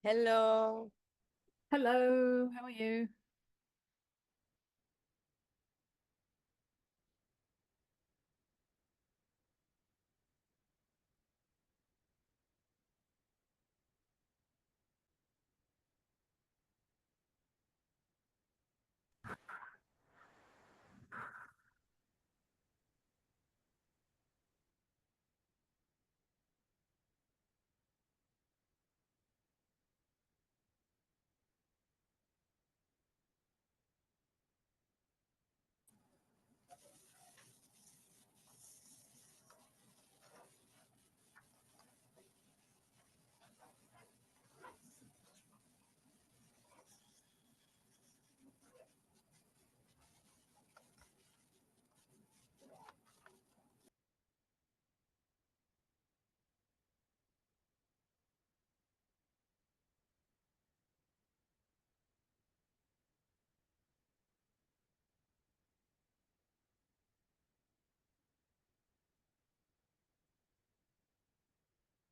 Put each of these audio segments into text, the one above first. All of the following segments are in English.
Hello. Hello, how are you?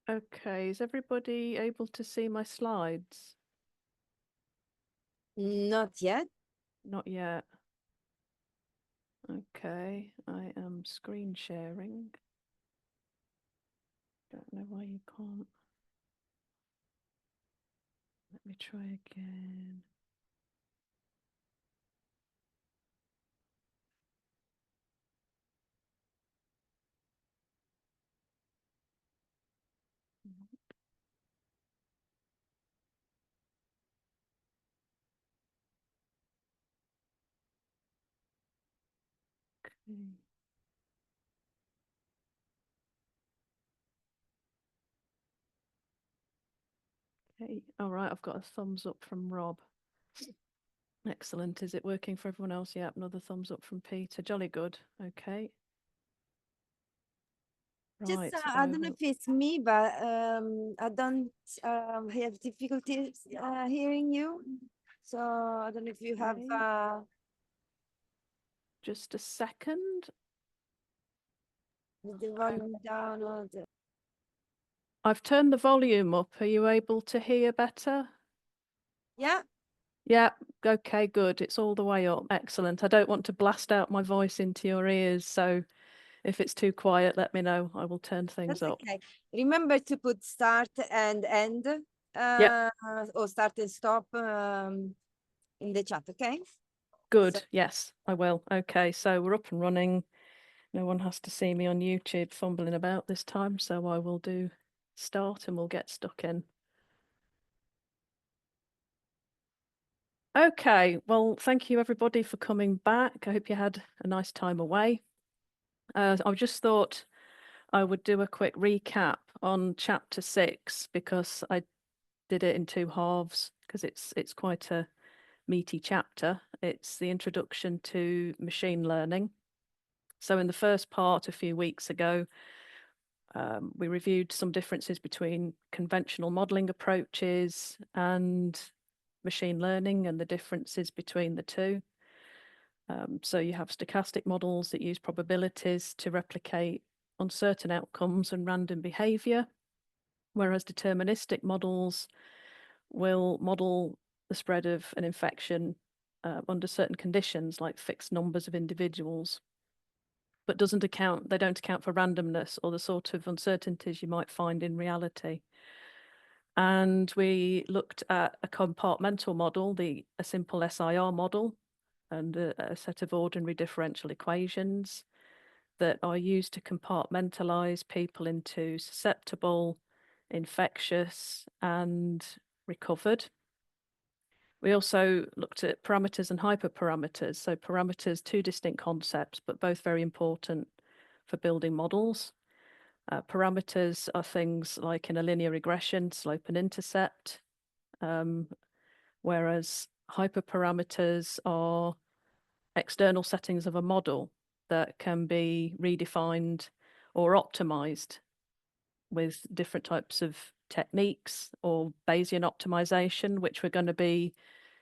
Okay, is everybody able to see my slides? Not yet. Not yet. Okay, I am screen sharing. Don't know why you can't. Let me try again. Okay. Okay, all right, I've got a thumbs up from Rob. Excellent. Is it working for everyone else? Yep, another thumbs up from Peter. Jolly good. Okay. Just Right. I don't know if it's me, but I don't have difficulties hearing you. So I don't know if you have Okay. Just a second. the volume down or the. I've turned the volume up. Are you able to hear better? Yeah. Yeah, okay, good. It's all the way up. Excellent. I don't want to blast out my voice into your ears, so if it's too quiet, let me know. I will turn things That's up. okay. Remember to put start and end Yep, or start and stop in the chat, okay? good. So Yes, I will. Okay, so we're up and running. No one has to see me on YouTube fumbling about this time, so I will do start and we'll get stuck in. Okay, well, thank you everybody for coming back. I hope you had a nice time away. I just thought I would do a quick recap on chapter 6 because I did it in two halves because it's quite a meaty chapter. It's the introduction to machine learning. So in the first part a few weeks ago, we reviewed some differences between conventional modeling approaches and machine learning and the differences between the two. So you have stochastic models that use probabilities to replicate uncertain outcomes and random behavior, whereas deterministic models will model the spread of an infection under certain conditions, like fixed numbers of individuals, but they don't account for randomness or the sort of uncertainties you might find in reality. And we looked at a compartmental model, a simple SIR model, and a set of ordinary differential equations that are used to compartmentalize people into susceptible, infectious, and recovered. We also looked at parameters and hyperparameters. So parameters, two distinct concepts, but both very important for building models. Parameters are things like in a linear regression, slope and intercept, whereas hyperparameters are external settings of a model that can be redefined or optimized with different types of techniques or Bayesian optimization, which we're going to be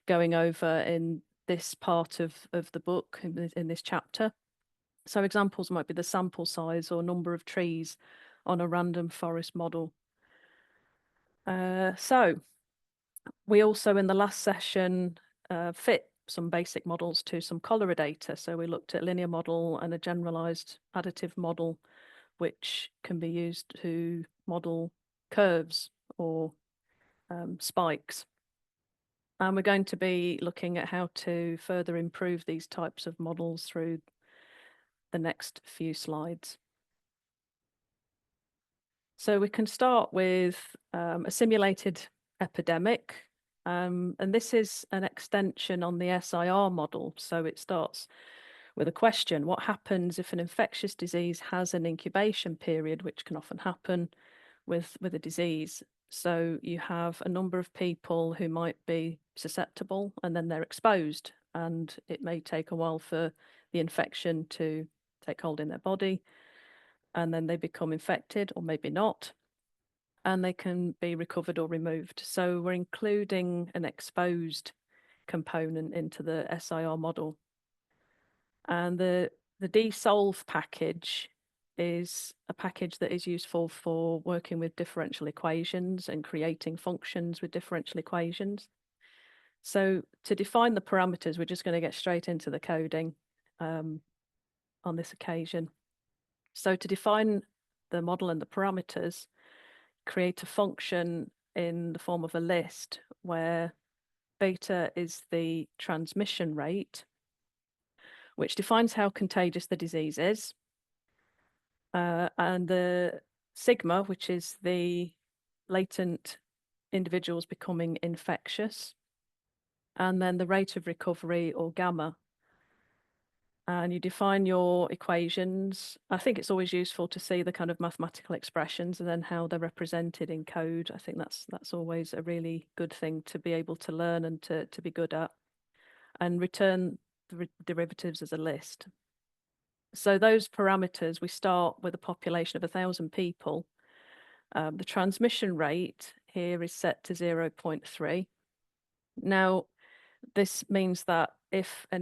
going over in this part of the book, in this chapter. So examples might be the sample size or number of trees on a random forest model. So We also, in the last session, fit some basic models to some cholera data. So we looked at a linear model and a generalized additive model, which can be used to model curves or spikes. And we're going to be looking at how to further improve these types of models through the next few slides. So we can start with a simulated epidemic. And this is an extension on the SIR model. So it starts with a question: what happens if an infectious disease has an incubation period, which can often happen with a disease? So you have a number of people who might be susceptible, and then they're exposed, and it may take a while for the infection to take hold in their body, and then they become infected, or maybe not, and they can be recovered or removed. So we're including an exposed component into the SIR model. And the DSolve package is a package that is useful for working with differential equations and creating functions with differential equations. So to define the parameters, we're just going to get straight into the coding on this occasion. So to define the model and the parameters, create a function in the form of a list where beta is the transmission rate, which defines how contagious the disease is, and the sigma, which is the latent individuals becoming infectious, and then the rate of recovery, or gamma. And you define your equations. I think it's always useful to see the kind of mathematical expressions and then how they're represented in code. I think that's always a really good thing to be able to learn and to be good at, and return the derivatives as a list. So those parameters, we start with a population of 1,000 people. The transmission rate here is set to 0.3. Now, this means that if a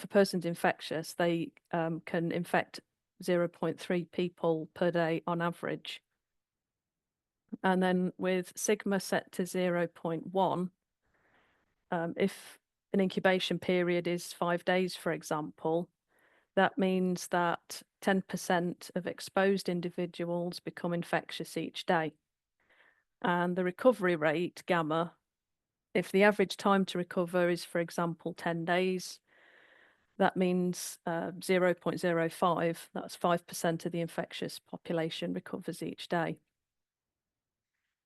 person's infectious, they can infect 0.3 people per day on average. And then with sigma set to 0.1, if an incubation period is 5 days, for example, that means that 10% of exposed individuals become infectious each day. And the recovery rate, gamma, if the average time to recover is, for example, 10 days, that means 0.05, that's 5% of the infectious population recovers each day.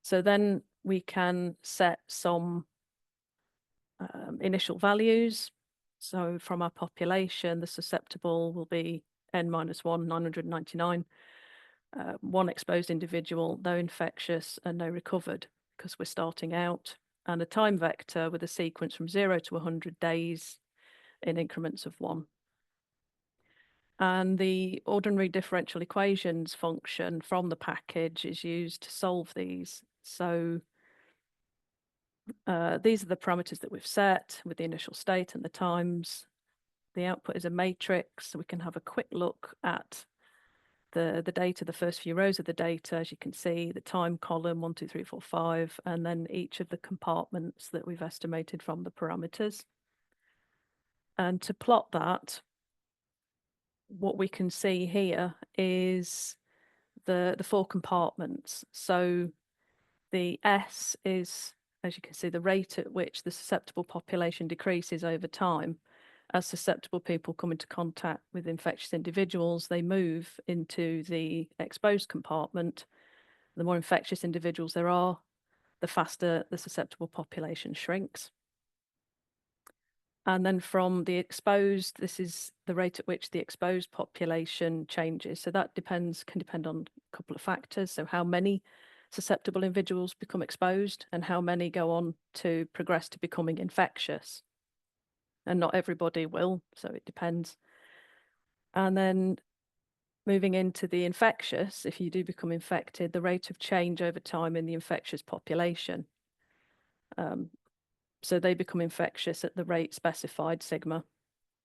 So then we can set some initial values. So from our population, the susceptible will be n-1, 999. One exposed individual, no infectious and no recovered, because we're starting out, and a time vector with a sequence from 0 to 100 days in increments of 1. And the ordinary differential equations function from the package is used to solve these. So these are the parameters that we've set with the initial state and the times. The output is a matrix, so we can have a quick look at the data, the first few rows of the data. As you can see, the time column, 1, 2, 3, 4, 5, and then each of the compartments that we've estimated from the parameters. And to plot that, what we can see here is the 4 compartments. So the S is, as you can see, the rate at which the susceptible population decreases over time. As susceptible people come into contact with infectious individuals, they move into the exposed compartment. The more infectious individuals there are, the faster the susceptible population shrinks. And then from the exposed, this is the rate at which the exposed population changes. So that can depend on a couple of factors. So how many susceptible individuals become exposed and how many go on to progress to becoming infectious. And not everybody will, so it depends. And then moving into the infectious, if you do become infected, the rate of change over time in the infectious population. So they become infectious at the rate specified, sigma,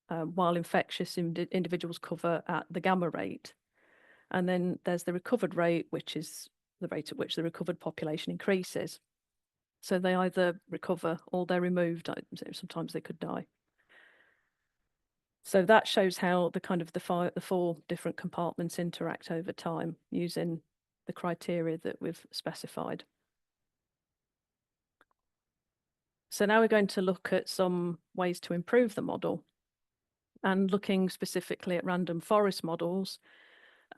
while infectious individuals cover at the gamma rate. And then there's the recovered rate, which is the rate at which the recovered population increases. So they either recover or they're removed. Sometimes they could die. So that shows how the four different compartments interact over time using the criteria that we've specified. So now we're going to look at some ways to improve the model, and looking specifically at random forest models.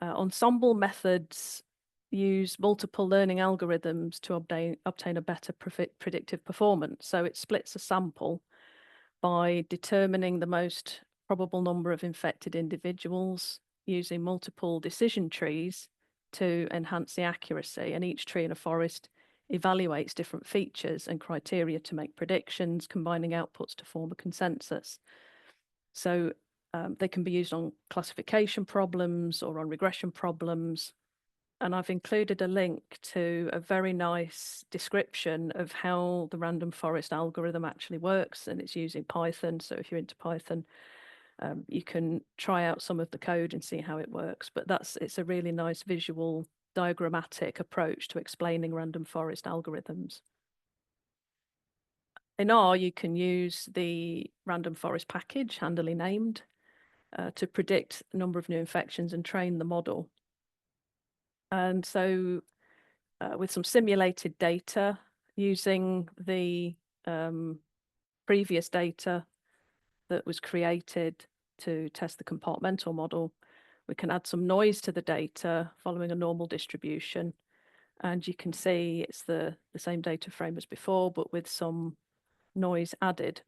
Ensemble methods use multiple learning algorithms to obtain a better predictive performance. So it splits a sample by determining the most probable number of infected individuals using multiple decision trees to enhance the accuracy. And each tree in a forest evaluates different features and criteria to make predictions, combining outputs to form a consensus. So they can be used on classification problems or on regression problems. And I've included a link to a very nice description of how the random forest algorithm actually works, and it's using Python. So if you're into Python, you can try out some of the code and see how it works. But it's a really nice visual diagrammatic approach to explaining random forest algorithms. In R, you can use the random forest package, handily named, to predict the number of new infections and train the model. And so with some simulated data, using the previous data that was created to test the compartmental model, we can add some noise to the data following a normal distribution. And you can see it's the same data frame as before, but with some noise added.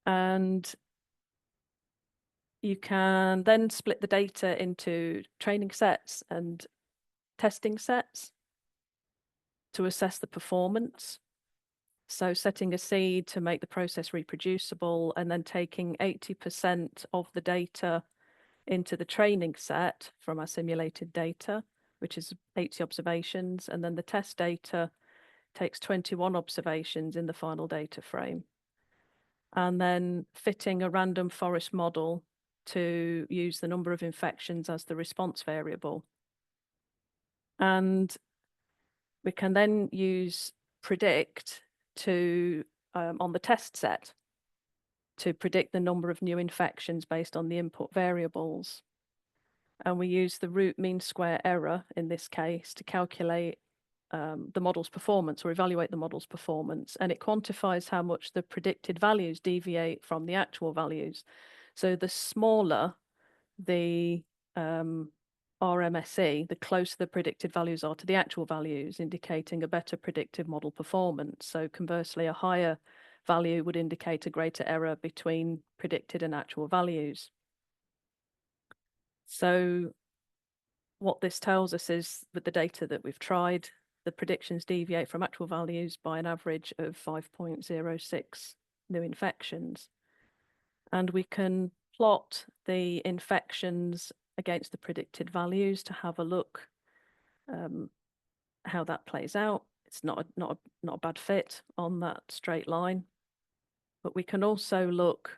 And you can then split the data into training sets and testing sets to assess the performance. So setting a seed to make the process reproducible, and then taking 80% of the data into the training set from our simulated data, which is 80 observations, and then the test data takes 21 observations in the final data frame. And then fitting a random forest model to use the number of infections as the response variable. And we can then use predict to on the test set to predict the number of new infections based on the input variables. And we use the root mean square error in this case to calculate the model's performance, or evaluate the model's performance, and it quantifies how much the predicted values deviate from the actual values. So the smaller the RMSE, the closer the predicted values are to the actual values, indicating a better predictive model performance. So conversely, a higher value would indicate a greater error between predicted and actual values. So what this tells us is, with the data that we've tried, the predictions deviate from actual values by an average of 5.06 new infections. And we can plot the infections against the predicted values to have a look how that plays out. It's not a bad fit on that straight line. But we can also look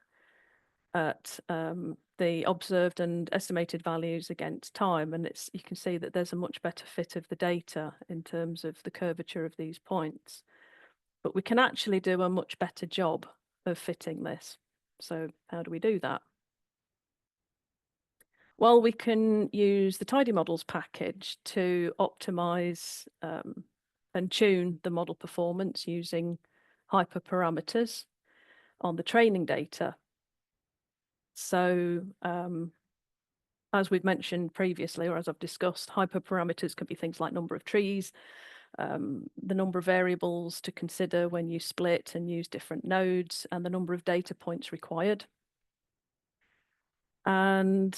at the observed and estimated values against time, and you can see that there's a much better fit of the data in terms of the curvature of these points. But we can actually do a much better job of fitting this. So how do we do that? Well, we can use the Tidy Models package to optimize and tune the model performance using hyperparameters on the training data. So as we've mentioned previously, or as I've discussed, hyperparameters can be things like number of trees, the number of variables to consider when you split and use different nodes, and the number of data points required. And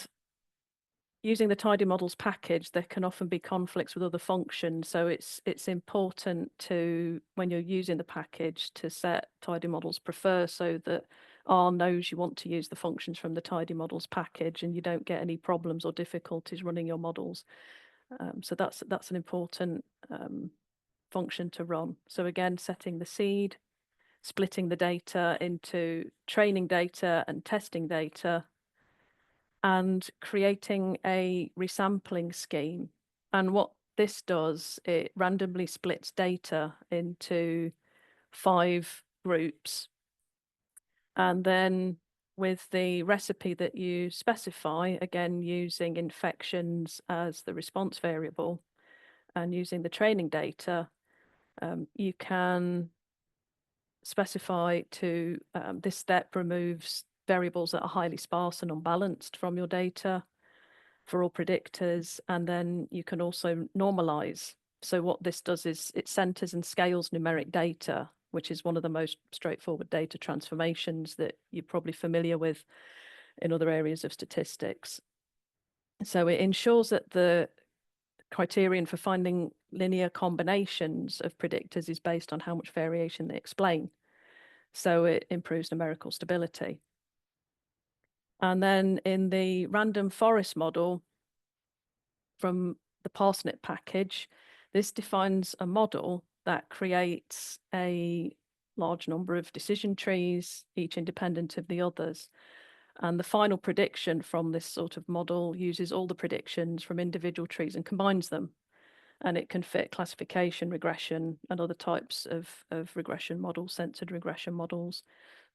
using the Tidy Models package, there can often be conflicts with other functions. So it's important to, when you're using the package, to set Tidy Models prefer, so that R knows you want to use the functions from the Tidy Models package and you don't get any problems or difficulties running your models. So that's an important function to run. So again, setting the seed, splitting the data into training data and testing data, and creating a resampling scheme. And what this does, it randomly splits data into 5 groups. And then with the recipe that you specify, again, using infections as the response variable and using the training data, you can specify to this step removes variables that are highly sparse and unbalanced from your data for all predictors, and then you can also normalize. So what this does is it centers and scales numeric data, which is one of the most straightforward data transformations that you're probably familiar with in other areas of statistics. So it ensures that the criterion for finding linear combinations of predictors is based on how much variation they explain. So it improves numerical stability. And then in the random forest model from the parsnip package, this defines a model that creates a large number of decision trees, each independent of the others. And the final prediction from this sort of model uses all the predictions from individual trees and combines them. And it can fit classification, regression, and other types of regression models, censored regression models.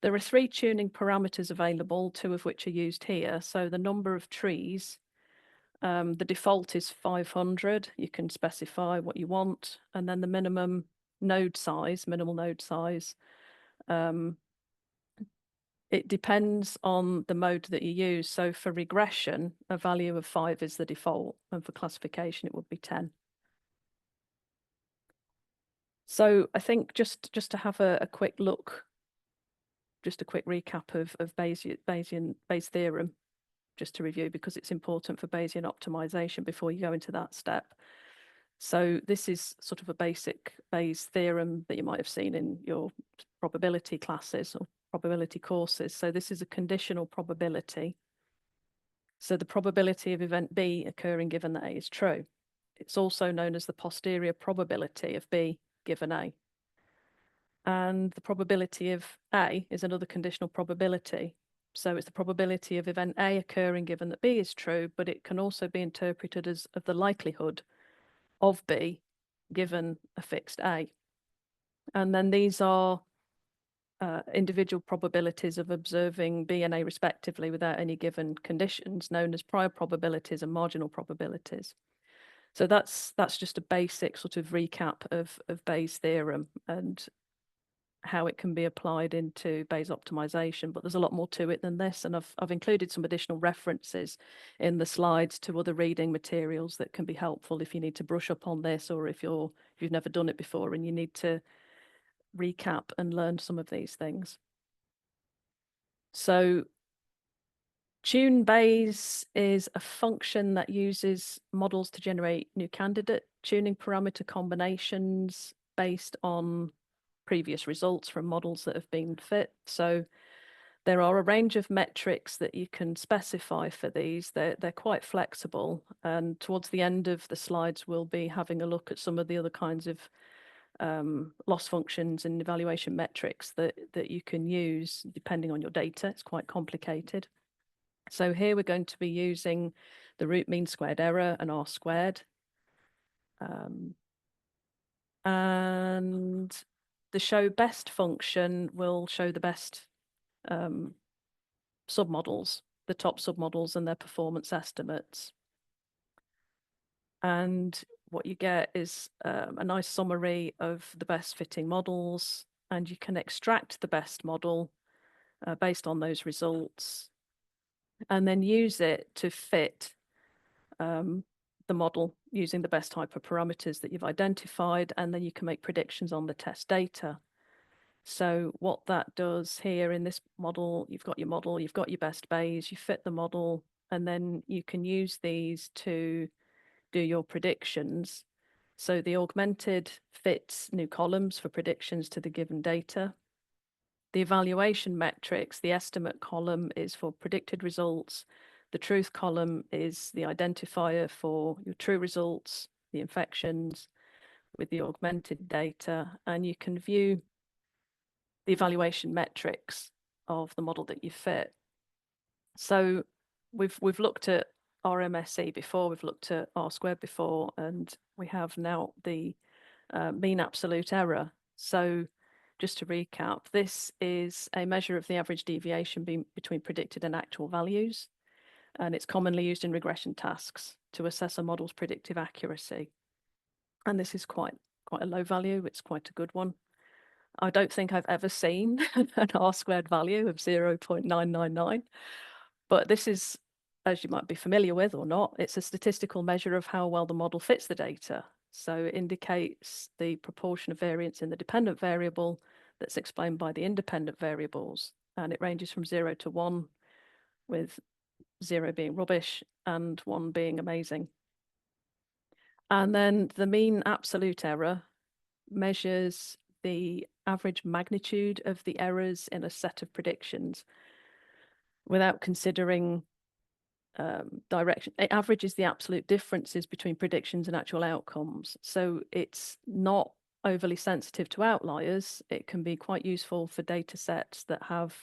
There are 3 tuning parameters available, 2 of which are used here. So the number of trees, the default is 500. You can specify what you want. And then the minimal node size, it depends on the mode that you use. So for regression, a value of 5 is the default. And for classification, it would be 10. So I think just to have a quick look, just a quick recap of Bayes theorem, just to review, because it's important for Bayesian optimization before you go into that step. So this is sort of a basic Bayes theorem that you might have seen in your probability classes or probability courses. So this is a conditional probability. So the probability of event B occurring given that A is true. It's also known as the posterior probability of B given A. And the probability of A is another conditional probability. So it's the probability of event A occurring given that B is true, but it can also be interpreted as of the likelihood of B given a fixed A. And then these are individual probabilities of observing B and A respectively without any given conditions, known as prior probabilities and marginal probabilities. So that's just a basic sort of recap of Bayes' theorem and how it can be applied into Bayes optimization, but there's a lot more to it than this. And I've included some additional references in the slides to other reading materials that can be helpful if you need to brush up on this, or if you've never done it before and you need to recap and learn some of these things. So Tune Bayes is a function that uses models to generate new candidate tuning parameter combinations based on previous results from models that have been fit. So there are a range of metrics that you can specify for these. They're quite flexible. And towards the end of the slides, we'll be having a look at some of the other kinds of loss functions and evaluation metrics that you can use depending on your data. It's quite complicated. So here we're going to be using the root mean squared error and R squared. And the show best function will show the best submodels, the top submodels and their performance estimates. And what you get is a nice summary of the best fitting models, and you can extract the best model based on those results and then use it to fit the model using the best hyperparameters that you've identified, and then you can make predictions on the test data. So what that does here in this model, you've got your best Bayes, you fit the model, and then you can use these to do your predictions. So the augmented fits new columns for predictions to the given data. The evaluation metrics, the estimate column is for predicted results. The truth column is the identifier for your true results, the infections with the augmented data, and you can view the evaluation metrics of the model that you fit. So we've looked at RMSE before, we've looked at R squared before, and we have now the mean absolute error. So just to recap, this is a measure of the average deviation between predicted and actual values, and it's commonly used in regression tasks to assess a model's predictive accuracy. And this is quite a low value. It's quite a good one. I don't think I've ever seen an R squared value of 0.999, but this is, as you might be familiar with or not, it's a statistical measure of how well the model fits the data. So it indicates the proportion of variance in the dependent variable that's explained by the independent variables. And it ranges from 0 to 1, with 0 being rubbish and 1 being amazing. And then the mean absolute error measures the average magnitude of the errors in a set of predictions without considering direction. It averages the absolute differences between predictions and actual outcomes. So it's not overly sensitive to outliers. It can be quite useful for data sets that have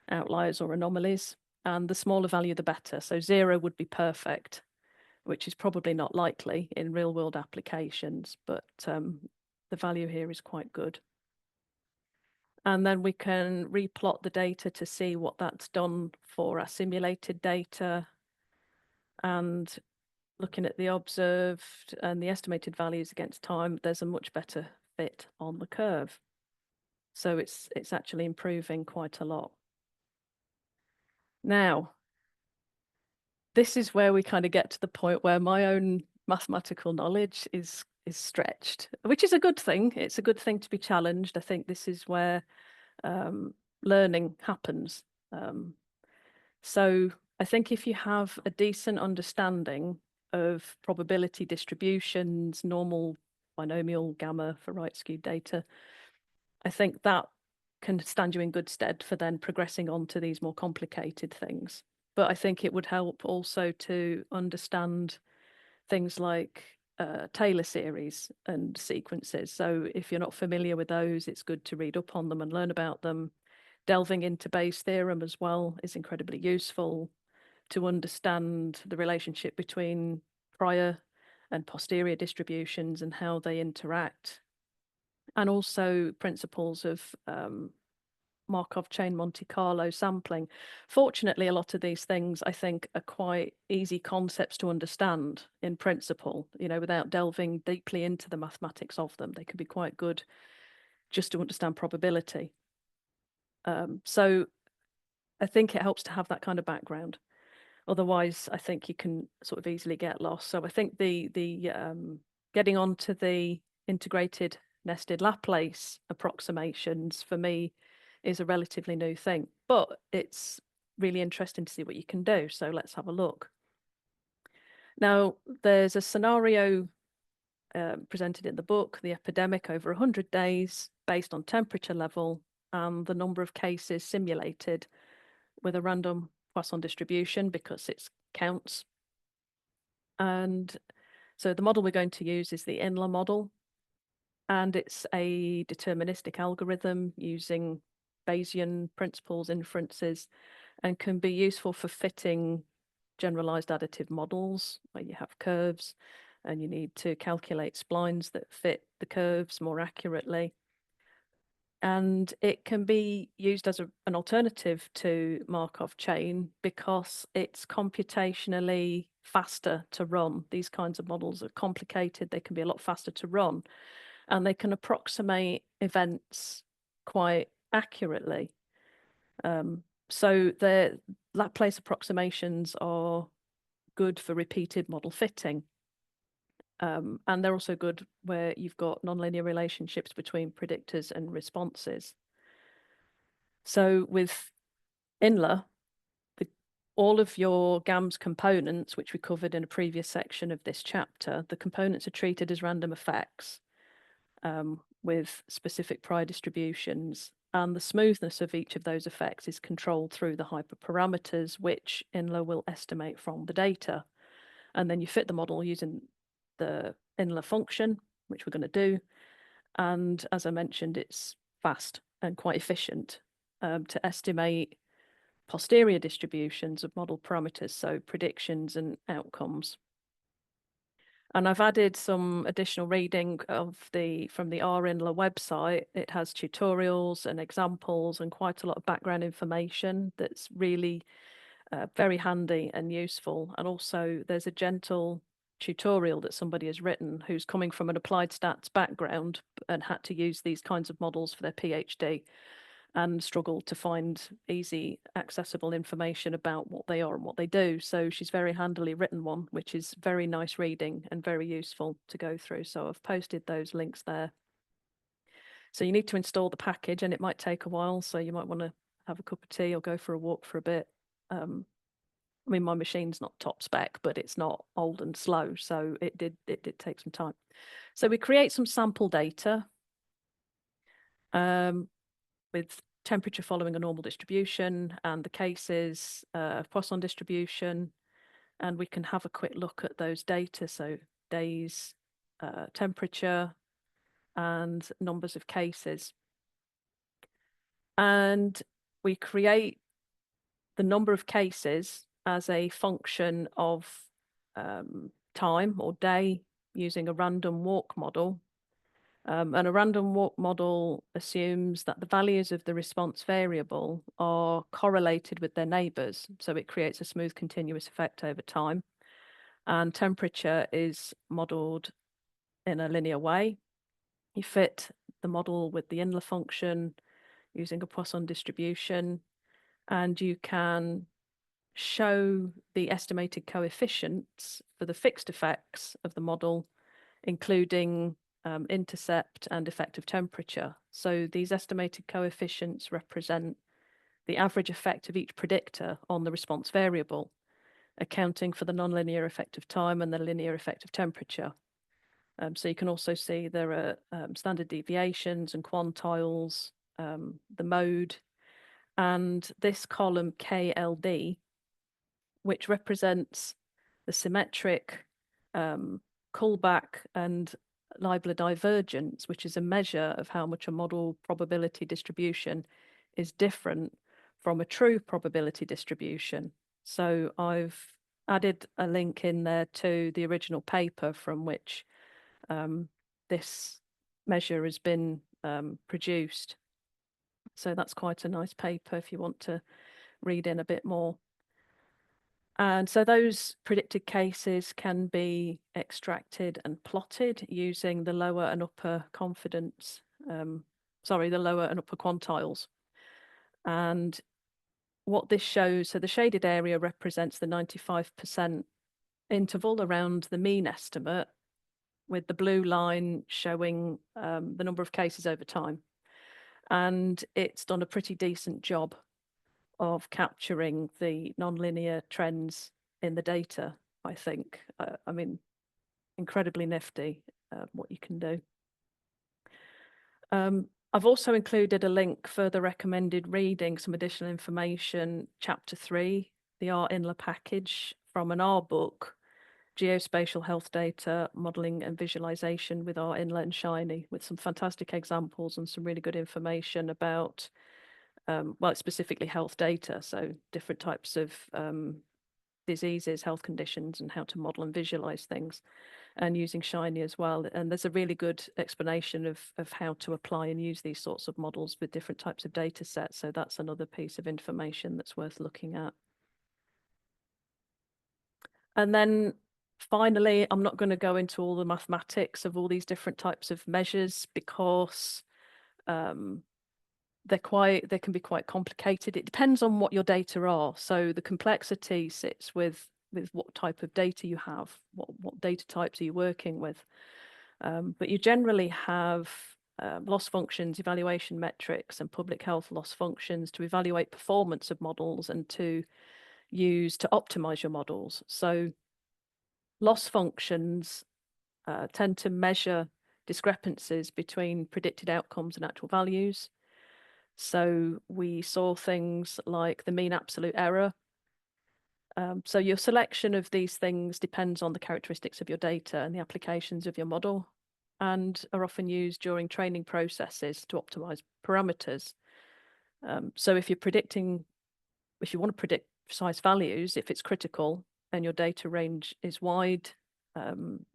outliers or anomalies, and the smaller value, the better. So 0 would be perfect, which is probably not likely in real world applications, but the value here is quite good. And then we can replot the data to see what that's done for our simulated data. And looking at the observed and the estimated values against time, there's a much better fit on the curve. So it's actually improving quite a lot. Now, this is where we kind of get to the point where my own mathematical knowledge is stretched, which is a good thing. It's a good thing to be challenged. I think this is where learning happens. So I think if you have a decent understanding of probability distributions, normal, binomial, gamma for right skewed data, I think that can stand you in good stead for then progressing on to these more complicated things. But I think it would help also to understand things like Taylor series and sequences. So if you're not familiar with those, it's good to read up on them and learn about them. Delving into Bayes' theorem as well is incredibly useful to understand the relationship between prior and posterior distributions and how they interact. And also principles of Markov chain Monte Carlo sampling. Fortunately, a lot of these things I think are quite easy concepts to understand in principle, without delving deeply into the mathematics of them. They can be quite good just to understand probability. So I think it helps to have that kind of background. Otherwise, I think you can sort of easily get lost. So I think the getting onto the integrated nested Laplace approximations for me is a relatively new thing, but it's really interesting to see what you can do. So let's have a look. Now, there's a scenario presented in the book, the epidemic over 100 days, based on temperature level and the number of cases simulated with a random Poisson distribution because it counts. And so the model we're going to use is the Inler model, and it's a deterministic algorithm using Bayesian principles, inferences, and can be useful for fitting generalized additive models where you have curves and you need to calculate splines that fit the curves more accurately. And it can be used as an alternative to Markov chain because it's computationally faster to run. These kinds of models are complicated. They can be a lot faster to run, and they can approximate events quite accurately. So the Laplace approximations are good for repeated model fitting. And they're also good where you've got nonlinear relationships between predictors and responses. So with Inler, all of your GAMS components, which we covered in a previous section of this chapter, the components are treated as random effects with specific prior distributions. And the smoothness of each of those effects is controlled through the hyperparameters, which Inler will estimate from the data. And then you fit the model using the Inler function, which we're going to do. And as I mentioned, it's fast and quite efficient to estimate posterior distributions of model parameters, so predictions and outcomes. And I've added some additional reading from the RINLA website. It has tutorials and examples and quite a lot of background information that's really very handy and useful. And also there's a gentle tutorial that somebody has written who's coming from an applied stats background and had to use these kinds of models for their PhD and struggled to find easy accessible information about what they are and what they do. So she's very handily written one, which is very nice reading and very useful to go through. So I've posted those links there. So you need to install the package and it might take a while. So you might want to have a cup of tea or go for a walk for a bit. I mean, my machine's not top spec, but it's not old and slow. So it did take some time. So we create some sample data with temperature following a normal distribution and the cases of Poisson distribution. And we can have a quick look at those data. So days, temperature, and numbers of cases. And we create the number of cases as a function of time or day using a random walk model. And a random walk model assumes that the values of the response variable are correlated with their neighbours. So it creates a smooth continuous effect over time. And temperature is modelled in a linear way. You fit the model with the inler function using a Poisson distribution, and you can show the estimated coefficients for the fixed effects of the model, including intercept and effective temperature. So these estimated coefficients represent the average effect of each predictor on the response variable, accounting for the nonlinear effect of time and the linear effect of temperature. So you can also see there are standard deviations and quantiles, the mode, and this column KLD, which represents the symmetric callback and Leibler divergence, which is a measure of how much a model probability distribution is different from a true probability distribution. So I've added a link in there to the original paper from which this measure has been produced. So that's quite a nice paper if you want to read in a bit more. And so those predicted cases can be extracted and plotted using the lower and upper confidence, the lower and upper quantiles. And what this shows, so the shaded area represents the 95% interval around the mean estimate, with the blue line showing the number of cases over time. And it's done a pretty decent job of capturing the nonlinear trends in the data, I think. I mean, incredibly nifty what you can do. I've also included a link for the recommended reading, some additional information, chapter 3, the R-INLA package from an R book, Geospatial Health Data, Modelling and Visualization with R-INLA and Shiny, with some fantastic examples and some really good information about well, specifically health data, so different types of diseases, health conditions, and how to model and visualize things, and using Shiny as well. And there's a really good explanation of how to apply and use these sorts of models with different types of data sets. So that's another piece of information that's worth looking at. And then finally, I'm not going to go into all the mathematics of all these different types of measures because they can be quite complicated. It depends on what your data are. So the complexity sits with what type of data you have, what data types are you working with. But you generally have loss functions, evaluation metrics, and public health loss functions to evaluate performance of models and to use to optimize your models. So loss functions tend to measure discrepancies between predicted outcomes and actual values. So we saw things like the mean absolute error. So your selection of these things depends on the characteristics of your data and the applications of your model, and are often used during training processes to optimize parameters. So if you're predicting if you want to predict precise values, if it's critical and your data range is wide,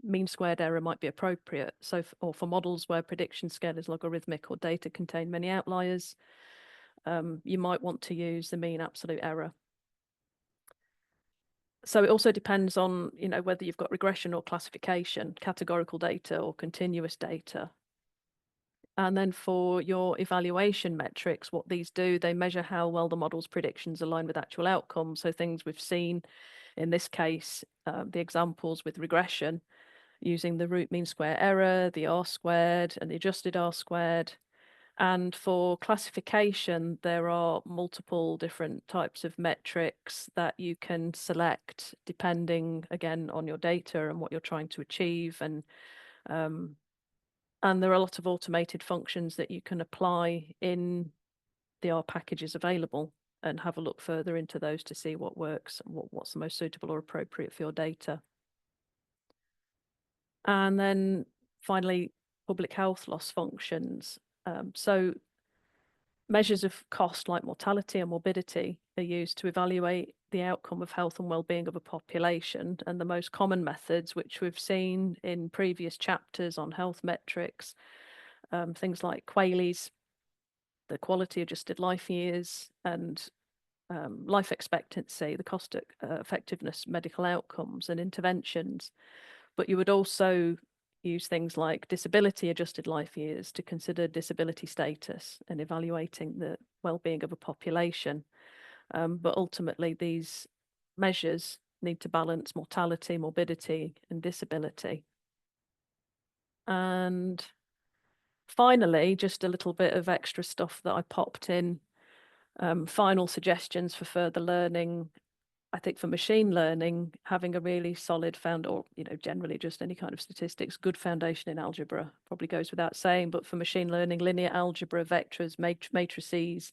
mean squared error might be appropriate. So, or for models where prediction scale is logarithmic or data contain many outliers, you might want to use the mean absolute error. So it also depends on, whether you've got regression or classification, categorical data or continuous data. And then for your evaluation metrics, what these do, they measure how well the model's predictions align with actual outcomes. So things we've seen in this case, the examples with regression, using the root mean square error, the R squared and the adjusted R squared. And for classification, there are multiple different types of metrics that you can select depending, again, on your data and what you're trying to achieve. And there are a lot of automated functions that you can apply in the R packages available, and have a look further into those to see what works and what's the most suitable or appropriate for your data. And then finally, public health loss functions. So measures of cost like mortality and morbidity are used to evaluate the outcome of health and well-being of a population. And the most common methods, which we've seen in previous chapters on health metrics, things like QALYs, the quality adjusted life years, and life expectancy, the cost effectiveness medical outcomes and interventions. But you would also use things like disability adjusted life years to consider disability status and evaluating the well-being of a population. But ultimately, these measures need to balance mortality, morbidity, and disability. And finally, just a little bit of extra stuff that I popped in. Final suggestions for further learning. I think for machine learning, having a really solid or generally just any kind of statistics, good foundation in algebra probably goes without saying. But for machine learning, linear algebra, vectors, matrices,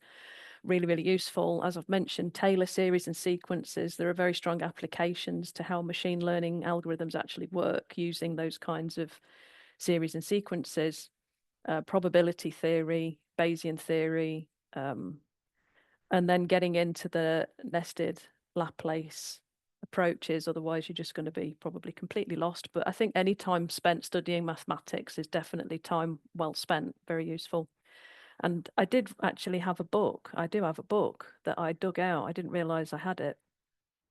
really, really useful. As I've mentioned, Taylor series and sequences, there are very strong applications to how machine learning algorithms actually work using those kinds of series and sequences. Probability theory, Bayesian theory, and then getting into the nested Laplace approaches. Otherwise, you're just going to be probably completely lost. But I think any time spent studying mathematics is definitely time well spent, very useful. And I did actually have a book. I do have a book that I dug out. I didn't realize I had it.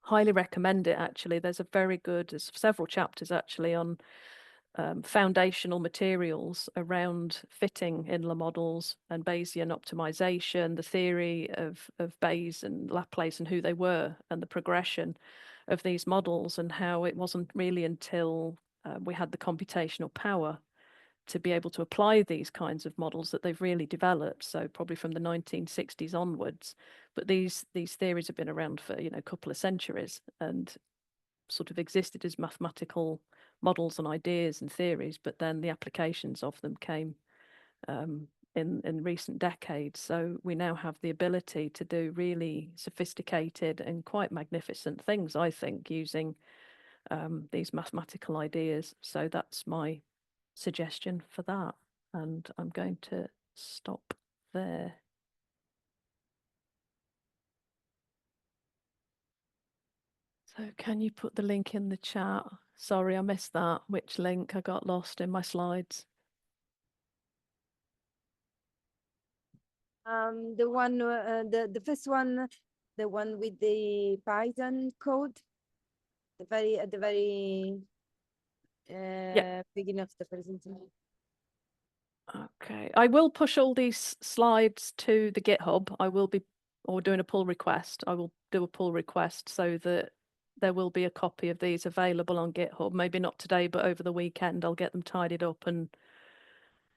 Highly recommend it, actually. There's several chapters actually on foundational materials around fitting Inler models and Bayesian optimization, the theory of Bayes and Laplace and who they were, and the progression of these models, and how it wasn't really until we had the computational power to be able to apply these kinds of models that they've really developed. So probably from the 1960s onwards. But these theories have been around for a couple of centuries and sort of existed as mathematical models and ideas and theories, but then the applications of them came in recent decades. So we now have the ability to do really sophisticated and quite magnificent things, I think, using these mathematical ideas. So that's my suggestion for that. And I'm going to stop there. So can you put the link in the chat? Sorry, I missed that. Which link? I got lost in my slides. The one, the first one, the one with the Python code, at the very beginning of the presentation. Okay, I will push all these slides to the GitHub. I will be doing a pull request. I will do a pull request so that there will be a copy of these available on GitHub. Maybe not today, but over the weekend, I'll get them tidied up and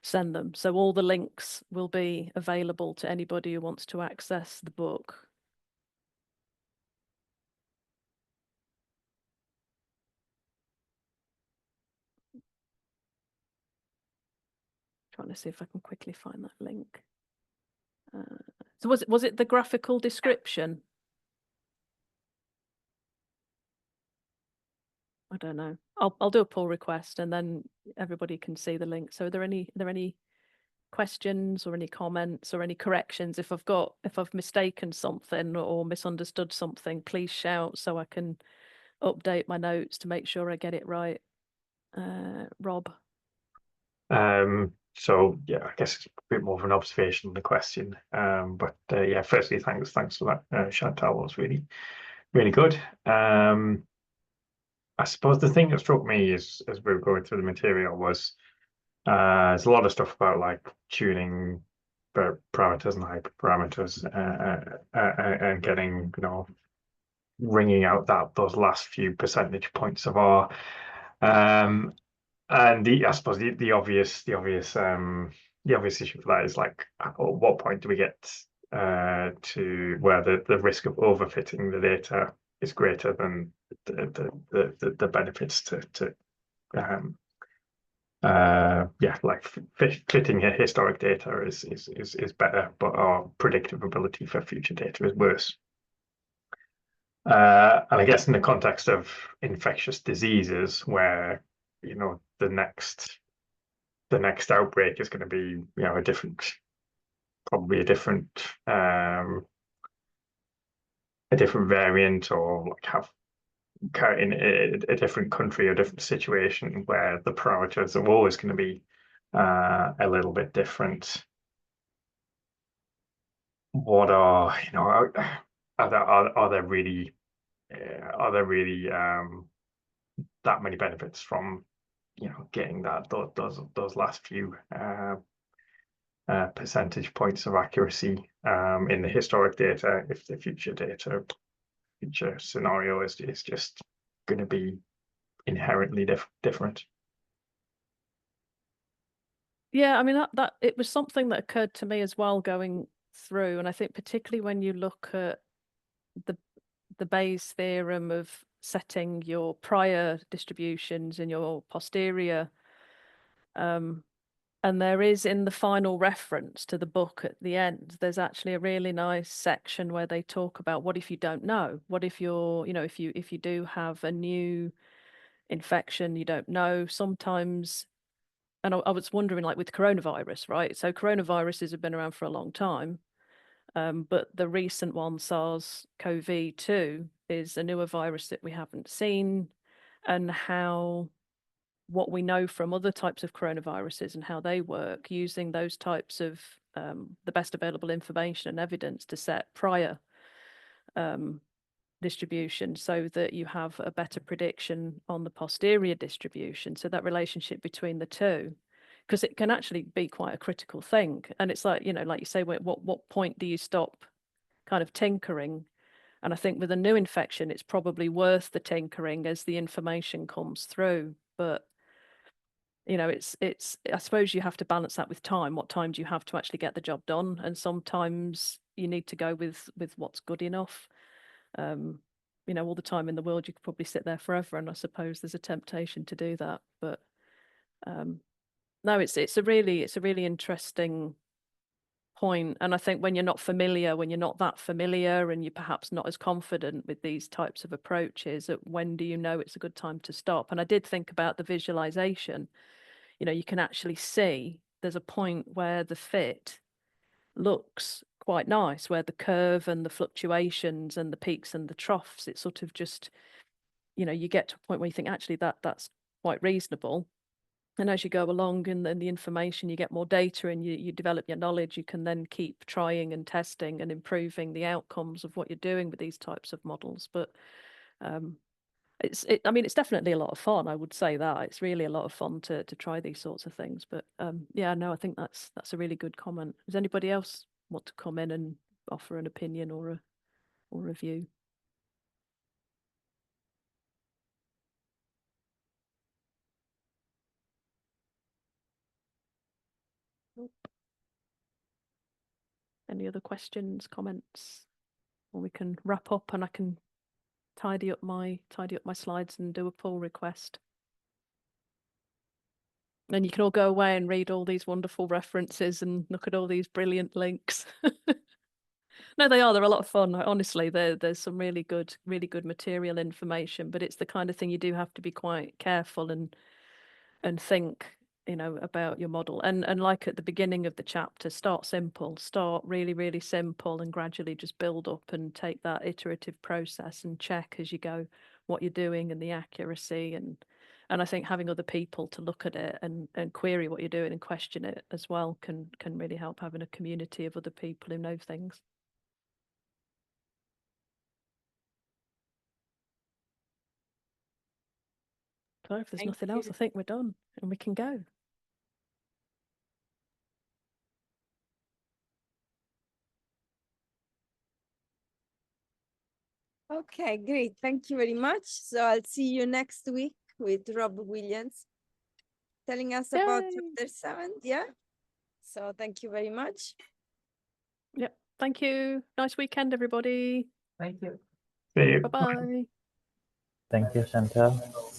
send them. So all the links will be available to anybody who wants to access the book. Trying to see if I can quickly find that link. So was it the graphical description? I don't know. I'll do a pull request and then everybody can see the link. So are there any questions or any comments or any corrections. If I've mistaken something or misunderstood something, please shout so I can update my notes to make sure I get it right. Rob. So yeah, I guess it's a bit more of an observation than a question. But yeah, firstly, thanks for that, Chantal. Was really good. I suppose the thing that struck me as we were going through the material was there's a lot of stuff about like tuning parameters and hyperparameters and getting, you know, wringing out those last few percentage points of R. And I suppose the obvious issue for that is like, at what point do we get to where the risk of overfitting the data is greater than the benefits to yeah, like fitting historic data is better, but our predictability for future data is worse. And I guess in the context of infectious diseases, where, you know, the next outbreak is going to be, you know, probably a different variant, or like have in a different country or different situation where the parameters are always going to be a little bit different. What are, you know, are there really that many benefits from, you know, getting those last few percentage points of accuracy in the historic data, if the future scenario is just going to be inherently different? Yeah, I mean that it was something that occurred to me as well going through, and I think particularly when you look at the Bayes theorem of setting your prior distributions in your posterior, and there is, in the final reference to the book at the end, there's actually a really nice section where they talk about what if you don't know, what if you're, you know, if you do have a new infection you don't know sometimes. And I was wondering, like with coronavirus, right? So coronaviruses have been around for a long time, but the recent one, SARS-CoV-2, is a newer virus that we haven't seen, and how what we know from other types of coronaviruses and how they work, using those types of the best available information and evidence to set prior distribution, so that you have a better prediction on the posterior distribution. So that relationship between the two, because it can actually be quite a critical thing. And it's like, you know, like you say, what point do you stop kind of tinkering? And I think with a new infection, it's probably worth the tinkering as the information comes through. But you know, it's I suppose you have to balance that with time. What time do you have to actually get the job done? And sometimes you need to go with what's good enough. You know, all the time in the world, you could probably sit there forever, and I suppose there's a temptation to do that. But no, it's a really interesting point. And I think when you're not that familiar, and you're perhaps not as confident with these types of approaches, when do you know it's a good time to stop? And I did think about the visualization. You know, you can actually see there's a point where the fit looks quite nice, where the curve and the fluctuations and the peaks and the troughs, it's sort of just, you know, you get to a point where you think actually that's quite reasonable. And as you go along in the information, you get more data, and you develop your knowledge, you can then keep trying and testing and improving the outcomes of what you're doing with these types of models. But I mean, it's definitely a lot of fun. I would say that it's really a lot of fun to try these sorts of things. But yeah, no, I think that's a really good comment. Does anybody else want to come in and offer an opinion or a view? Any other questions, comments? Or we can wrap up, and I can tidy up my slides and do a pull request. And you can all go away and read all these wonderful references and look at all these brilliant links. No, they're a lot of fun. Honestly, there's some really good material information, but it's the kind of thing you do have to be quite careful and think you know, about your model. And like at the beginning of the chapter, start simple, start really, really simple, and gradually just build up and take that iterative process and check as you go what you're doing and the accuracy. And I think having other people to look at it and query what you're doing and question it as well can really help, having a community of other people who know things. So if there's Thank nothing else, you. I think we're done and we can go. Okay, great. Thank you very much. So I'll see you next week with Rob Williams telling us about Yay. chapter 7. Yeah. So thank you very much. Yep. Thank you. Nice weekend, everybody. Thank you. See you. Bye-bye. Thank you, Chantel.